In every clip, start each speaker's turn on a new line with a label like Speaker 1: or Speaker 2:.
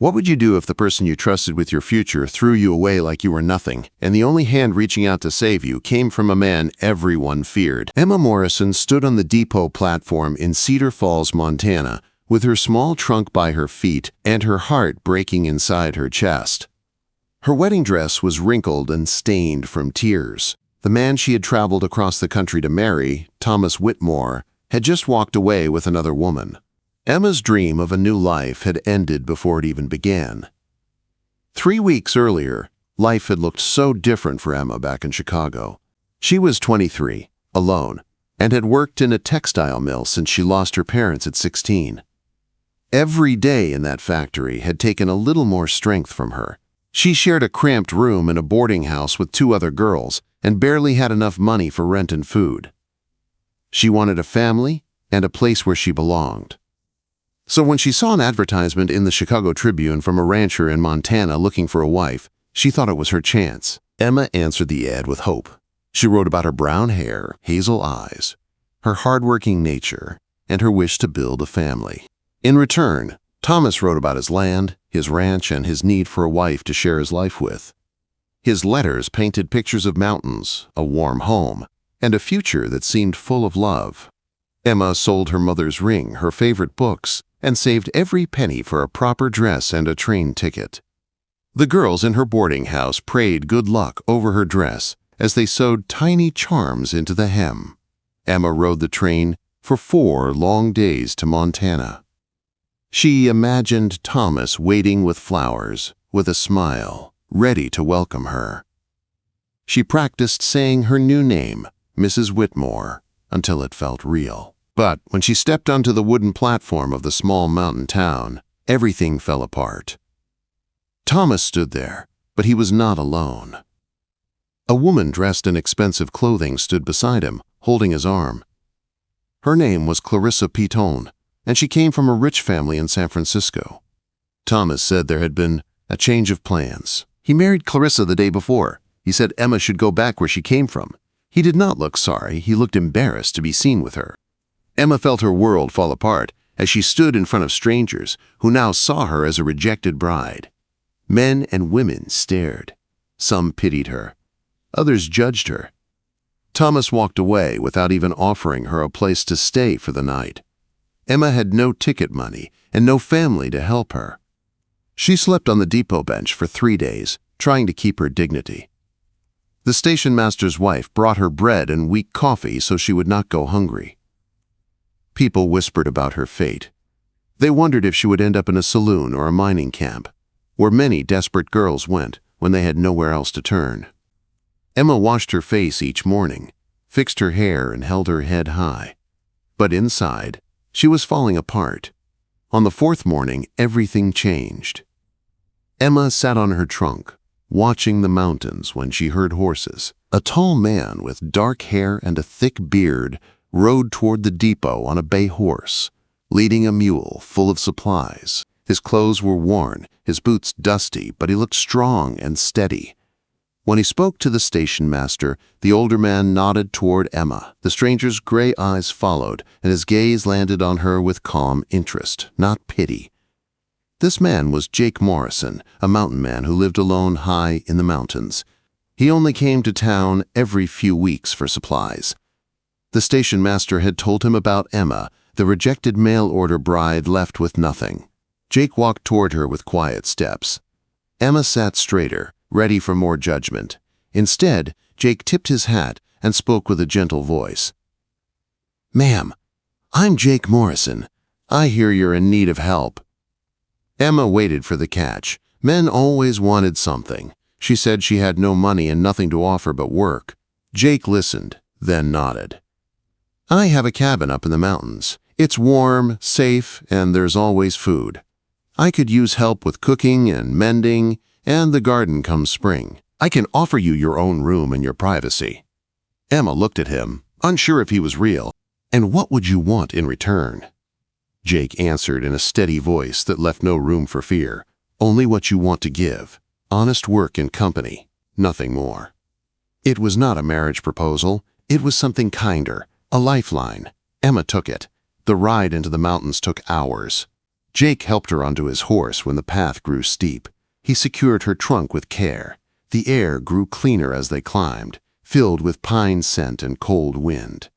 Speaker 1: What would you do if the person you trusted with your future threw you away like you were nothing, and the only hand reaching out to save you came from a man everyone feared? Emma Morrison stood on the depot platform in Cedar Falls, Montana, with her small trunk by her feet and her heart breaking inside her chest. Her wedding dress was wrinkled and stained from tears. The man she had traveled across the country to marry, Thomas Whitmore, had just walked away with another woman. Emma's dream of a new life had ended before it even began. 3 weeks earlier, life had looked so different for Emma back in Chicago. She was 23, alone, and had worked in a textile mill since she lost her parents at 16. Every day in that factory had taken a little more strength from her. She shared a cramped room in a boarding house with 2 other girls and barely had enough money for rent and food. She wanted a family and a place where she belonged. So when she saw an advertisement in the Chicago Tribune from a rancher in Montana looking for a wife, she thought it was her chance. Emma answered the ad with hope. She wrote about her brown hair, hazel eyes, her hardworking nature, and her wish to build a family. In return, Thomas wrote about his land, his ranch, and his need for a wife to share his life with. His letters painted pictures of mountains, a warm home, and a future that seemed full of love. Emma sold her mother's ring, her favorite books, and saved every penny for a proper dress and a train ticket. The girls in her boarding house prayed good luck over her dress as they sewed tiny charms into the hem. Emma rode the train for 4 long days to Montana. She imagined Thomas waiting with flowers, with a smile, ready to welcome her. She practiced saying her new name, Mrs. Whitmore, until it felt real. But when she stepped onto the wooden platform of the small mountain town, everything fell apart. Thomas stood there, but he was not alone. A woman dressed in expensive clothing stood beside him, holding his arm. Her name was Clarissa Piton, and she came from a rich family in San Francisco. Thomas said there had been a change of plans. He married Clarissa the day before. He said Emma should go back where she came from. He did not look sorry. He looked embarrassed to be seen with her. Emma felt her world fall apart as she stood in front of strangers who now saw her as a rejected bride. Men and women stared. Some pitied her. Others judged her. Thomas walked away without even offering her a place to stay for the night. Emma had no ticket money and no family to help her. She slept on the depot bench for 3 days, trying to keep her dignity. The station master's wife brought her bread and weak coffee so she would not go hungry. People whispered about her fate. They wondered if she would end up in a saloon or a mining camp, where many desperate girls went when they had nowhere else to turn. Emma washed her face each morning, fixed her hair, and held her head high. But inside, she was falling apart. On the 4th morning, everything changed. Emma sat on her trunk, watching the mountains when she heard horses. A tall man with dark hair and a thick beard rode toward the depot on a bay horse, leading a mule full of supplies. His clothes were worn, his boots dusty, but he looked strong and steady. When he spoke to the station master, the older man nodded toward Emma. The stranger's gray eyes followed, and his gaze landed on her with calm interest, not pity. This man was Jake Morrison, a mountain man who lived alone high in the mountains. He only came to town every few weeks for supplies. The station master had told him about Emma, the rejected mail-order bride left with nothing. Jake walked toward her with quiet steps. Emma sat straighter, ready for more judgment. Instead, Jake tipped his hat and spoke with a gentle voice. "Ma'am, I'm Jake Morrison. I hear you're in need of help." Emma waited for the catch. Men always wanted something. She said she had no money and nothing to offer but work. Jake listened, then nodded. "I have a cabin up in the mountains. It's warm, safe, and there's always food. I could use help with cooking and mending, and the garden come spring. I can offer you your own room and your privacy." Emma looked at him, unsure if he was real. "And what would you want in return?" Jake answered in a steady voice that left no room for fear. "Only what you want to give. Honest work and company, nothing more." It was not a marriage proposal. It was something kinder, a lifeline. Emma took it. The ride into the mountains took hours. Jake helped her onto his horse when the path grew steep. He secured her trunk with care. The air grew cleaner as they climbed, filled with pine scent and cold wind.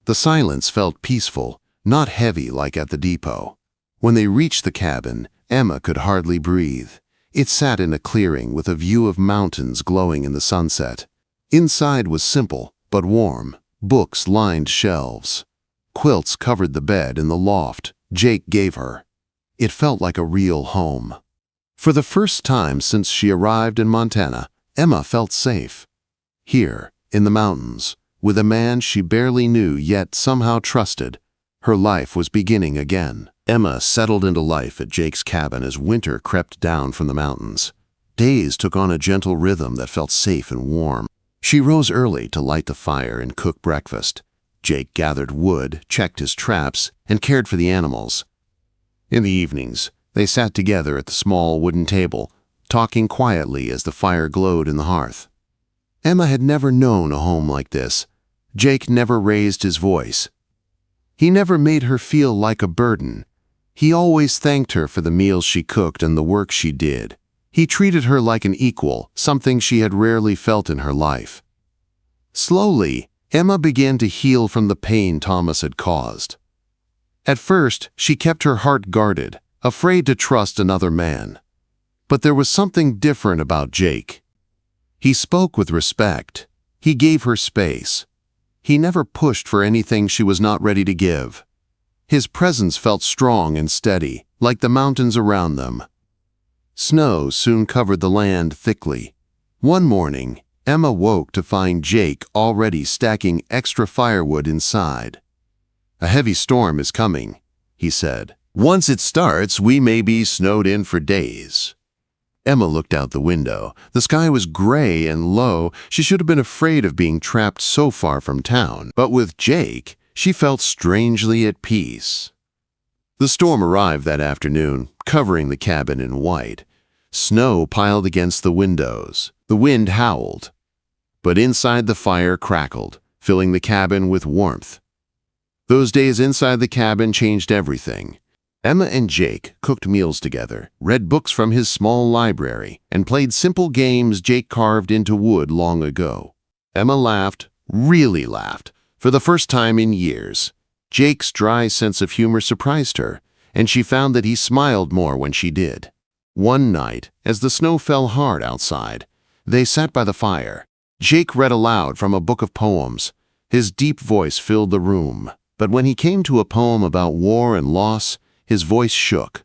Speaker 1: The silence felt peaceful, not heavy like at the depot. When they reached the cabin, Emma could hardly breathe. It sat in a clearing with a view of mountains glowing in the sunset. Inside was simple, but warm. Books lined shelves. Quilts covered the bed in the loft Jake gave her. It felt like a real home. For the first time since she arrived in Montana, Emma felt safe. Here, in the mountains, with a man she barely knew yet somehow trusted, her life was beginning again. Emma settled into life at Jake's cabin as winter crept down from the mountains. Days took on a gentle rhythm that felt safe and warm. She rose early to light the fire and cook breakfast. Jake gathered wood, checked his traps, and cared for the animals. In the evenings, they sat together at the small wooden table, talking quietly as the fire glowed in the hearth. Emma had never known a home like this. Jake never raised his voice. He never made her feel like a burden. He always thanked her for the meals she cooked and the work she did. He treated her like an equal, something she had rarely felt in her life. Slowly, Emma began to heal from the pain Thomas had caused. At first, she kept her heart guarded, afraid to trust another man. But there was something different about Jake. He spoke with respect. He gave her space. He never pushed for anything she was not ready to give. His presence felt strong and steady, like the mountains around them. Snow soon covered the land thickly. One morning, Emma woke to find Jake already stacking extra firewood inside. "A heavy storm is coming," he said. "Once it starts, we may be snowed in for days." Emma looked out the window. The sky was gray and low. She should have been afraid of being trapped so far from town. But with Jake, she felt strangely at peace. The storm arrived that afternoon, covering the cabin in white. Snow piled against the windows. The wind howled. But inside the fire crackled, filling the cabin with warmth. Those days inside the cabin changed everything. Emma and Jake cooked meals together, read books from his small library, and played simple games Jake carved into wood long ago. Emma laughed, really laughed, for the first time in years. Jake's dry sense of humor surprised her, and she found that he smiled more when she did. One night, as the snow fell hard outside, they sat by the fire. Jake read aloud from a book of poems. His deep voice filled the room, but when he came to a poem about war and loss, his voice shook.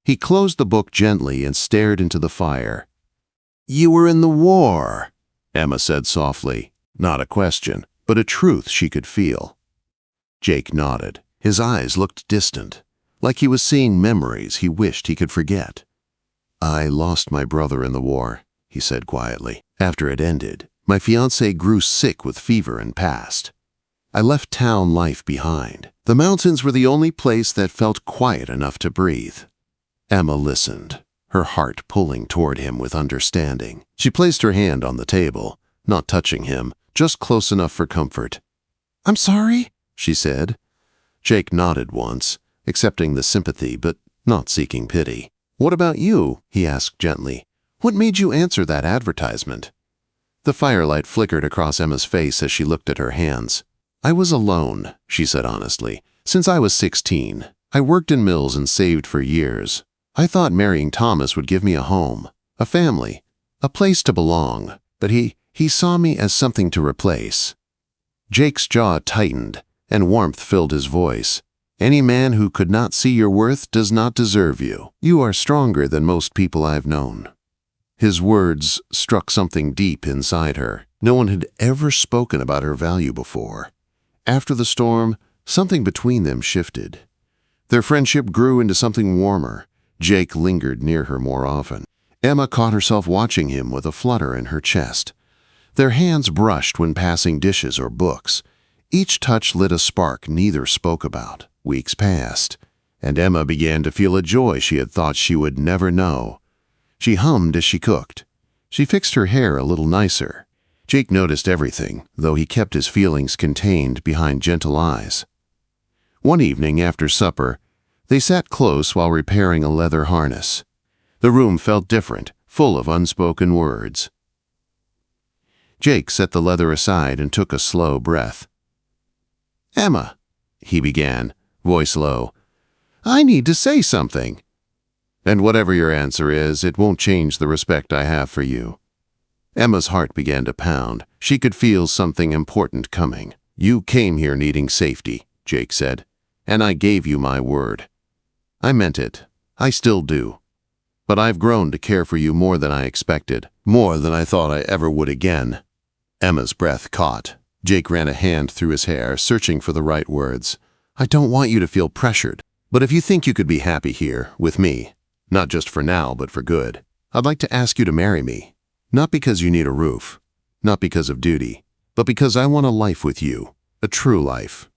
Speaker 1: He closed the book gently and stared into the fire. "You were in the war," Emma said softly. Not a question, but a truth she could feel. Jake nodded. His eyes looked distant, like he was seeing memories he wished he could forget. "I lost my brother in the war," he said quietly. "After it ended, my fiancée grew sick with fever and passed. I left town life behind. The mountains were the only place that felt quiet enough to breathe." Emma listened, her heart pulling toward him with understanding. She placed her hand on the table, not touching him, just close enough for comfort. "I'm sorry," she said. Jake nodded once, accepting the sympathy but not seeking pity. "What about you?" he asked gently. "What made you answer that advertisement?" The firelight flickered across Emma's face as she looked at her hands. "I was alone," she said honestly. "Since I was 16, I worked in mills and saved for years. I thought marrying Thomas would give me a home, a family, a place to belong, but he saw me as something to replace." Jake's jaw tightened, and warmth filled his voice. "Any man who could not see your worth does not deserve you. You are stronger than most people I've known." His words struck something deep inside her. No one had ever spoken about her value before. After the storm, something between them shifted. Their friendship grew into something warmer. Jake lingered near her more often. Emma caught herself watching him with a flutter in her chest. Their hands brushed when passing dishes or books. Each touch lit a spark neither spoke about. Weeks passed, and Emma began to feel a joy she had thought she would never know. She hummed as she cooked. She fixed her hair a little nicer. Jake noticed everything, though he kept his feelings contained behind gentle eyes. One evening after supper, They sat close while repairing a leather harness. The room felt different, full of unspoken words. Jake set the leather aside and took a slow breath. "Emma," he began, voice low, "I need to say something. And whatever your answer is, it won't change the respect I have for you." Emma's heart began to pound. She could feel something important coming. "You came here needing safety," Jake said, "and I gave you my word. I meant it. I still do. But I've grown to care for you more than I expected, more than I thought I ever would again." Emma's breath caught. Jake ran a hand through his hair, searching for the right words. "I don't want you to feel pressured, but if you think you could be happy here, with me, not just for now, but for good, I'd like to ask you to marry me. Not because you need a roof, not because of duty, but because I want a life with you, a true life."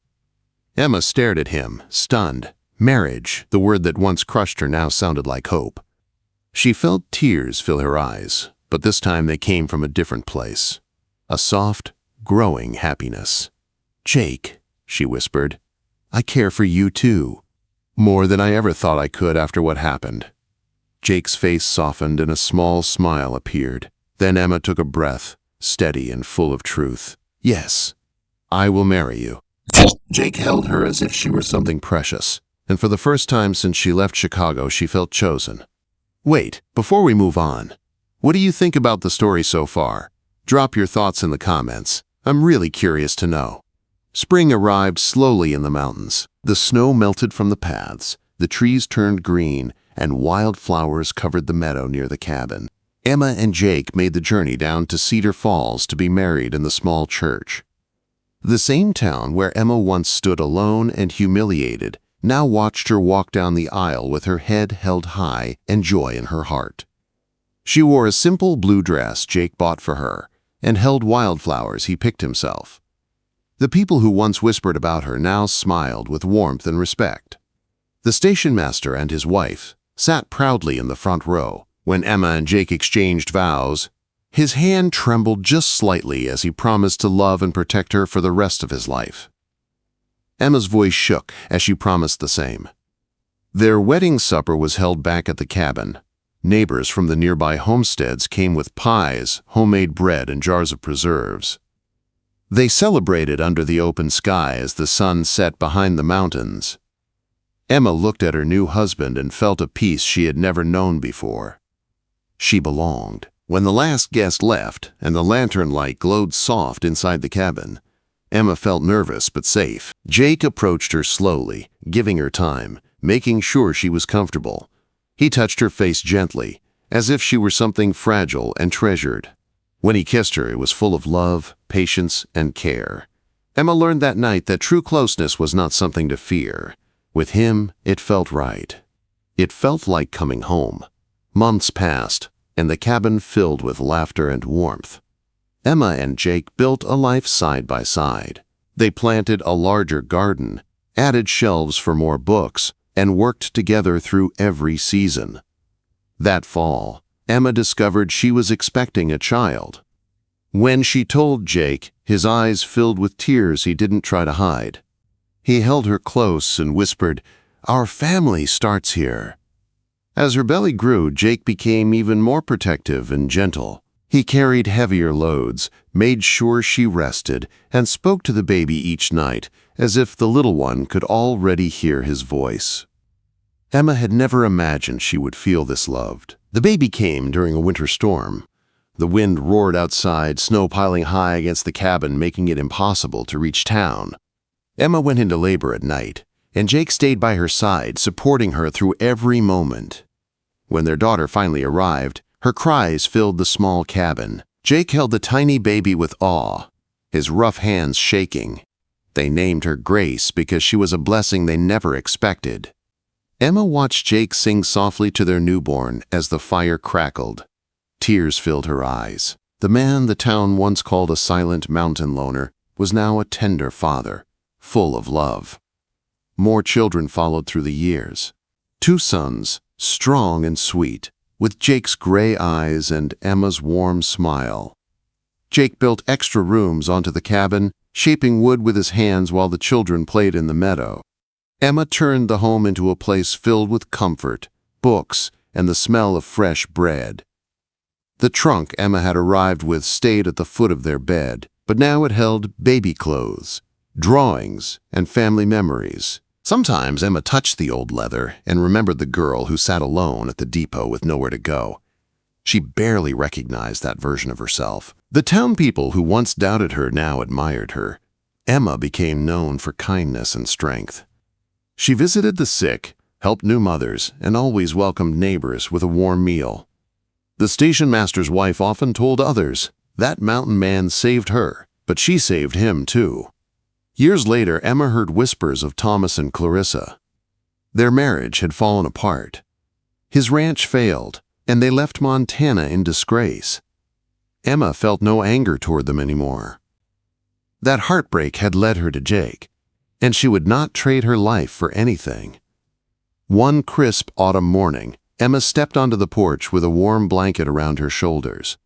Speaker 1: Emma stared at him, stunned. Marriage, the word that once crushed her, now sounded like hope. She felt tears fill her eyes, but this time they came from a different place. A soft, growing happiness. "Jake," she whispered, "I care for you too. More than I ever thought I could after what happened." Jake's face softened and a small smile appeared. Then Emma took a breath, steady and full of truth. "Yes, I will marry you." Jake held her as if she were something precious, and for the first time since she left Chicago, she felt chosen. Wait, before we move on, what do you think about the story so far? Drop your thoughts in the comments. I'm really curious to know. Spring arrived slowly in the mountains. The snow melted from the paths, the trees turned green, and wildflowers covered the meadow near the cabin. Emma and Jake made the journey down to Cedar Falls to be married in the small church. The same town where Emma once stood alone and humiliated now watched her walk down the aisle with her head held high and joy in her heart. She wore a simple blue dress Jake bought for her and held wildflowers he picked himself. The people who once whispered about her now smiled with warmth and respect. The station master and his wife sat proudly in the front row. When Emma and Jake exchanged vows, his hand trembled just slightly as he promised to love and protect her for the rest of his life. Emma's voice shook as she promised the same. Their wedding supper was held back at the cabin. Neighbors from the nearby homesteads came with pies, homemade bread, and jars of preserves. They celebrated under the open sky as the sun set behind the mountains. Emma looked at her new husband and felt a peace she had never known before. She belonged. When the last guest left and the lantern light glowed soft inside the cabin, Emma felt nervous but safe. Jake approached her slowly, giving her time, making sure she was comfortable. He touched her face gently, as if she were something fragile and treasured. When he kissed her, it was full of love, patience, and care. Emma learned that night that true closeness was not something to fear. With him, it felt right. It felt like coming home. Months passed, and the cabin filled with laughter and warmth. Emma and Jake built a life side by side. They planted a larger garden, added shelves for more books, and worked together through every season. That fall, Emma discovered she was expecting a child. When she told Jake, his eyes filled with tears he didn't try to hide. He held her close and whispered, "Our family starts here." As her belly grew, Jake became even more protective and gentle. He carried heavier loads, made sure she rested, and spoke to the baby each night, as if the little one could already hear his voice. Emma had never imagined she would feel this loved. The baby came during a winter storm. The wind roared outside, snow piling high against the cabin, making it impossible to reach town. Emma went into labor at night, and Jake stayed by her side, supporting her through every moment. When their daughter finally arrived, her cries filled the small cabin. Jake held the tiny baby with awe, his rough hands shaking. They named her Grace because she was a blessing they never expected. Emma watched Jake sing softly to their newborn as the fire crackled. Tears filled her eyes. The man the town once called a silent mountain loner was now a tender father, full of love. More children followed through the years. 2 sons, strong and sweet, with Jake's gray eyes and Emma's warm smile. Jake built extra rooms onto the cabin, shaping wood with his hands while the children played in the meadow. Emma turned the home into a place filled with comfort, books, and the smell of fresh bread. The trunk Emma had arrived with stayed at the foot of their bed, but now it held baby clothes, drawings, and family memories. Sometimes Emma touched the old leather and remembered the girl who sat alone at the depot with nowhere to go. She barely recognized that version of herself. The town people who once doubted her now admired her. Emma became known for kindness and strength. She visited the sick, helped new mothers, and always welcomed neighbors with a warm meal. The station master's wife often told others, that mountain man saved her, but she saved him too. Years later, Emma heard whispers of Thomas and Clarissa. Their marriage had fallen apart. His ranch failed, and they left Montana in disgrace. Emma felt no anger toward them anymore. That heartbreak had led her to Jake, and she would not trade her life for anything. One crisp autumn morning, Emma stepped onto the porch with a warm blanket around her shoulders.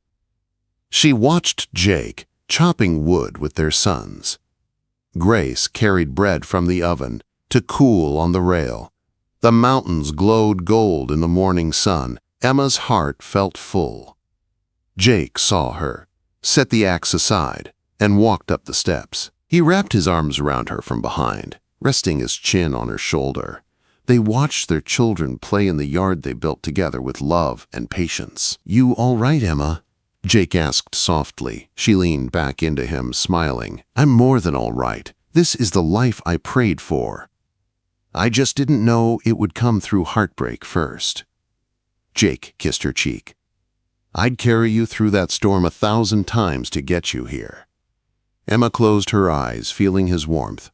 Speaker 1: She watched Jake chopping wood with their sons. Grace carried bread from the oven to cool on the rail. The mountains glowed gold in the morning sun. Emma's heart felt full. Jake saw her, set the axe aside, and walked up the steps. He wrapped his arms around her from behind, resting his chin on her shoulder. They watched their children play in the yard they built together with love and patience. "You all right, Emma?" Jake asked softly. She leaned back into him, smiling. "I'm more than all right. This is the life I prayed for. I just didn't know it would come through heartbreak first." Jake kissed her cheek. "I'd carry you through that storm 1,000 times to get you here." Emma closed her eyes, feeling his warmth.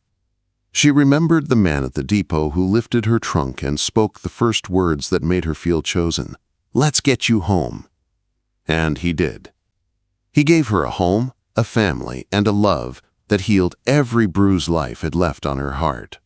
Speaker 1: She remembered the man at the depot who lifted her trunk and spoke the first words that made her feel chosen. "Let's get you home." And he did. He gave her a home, a family, and a love that healed every bruised life it left on her heart.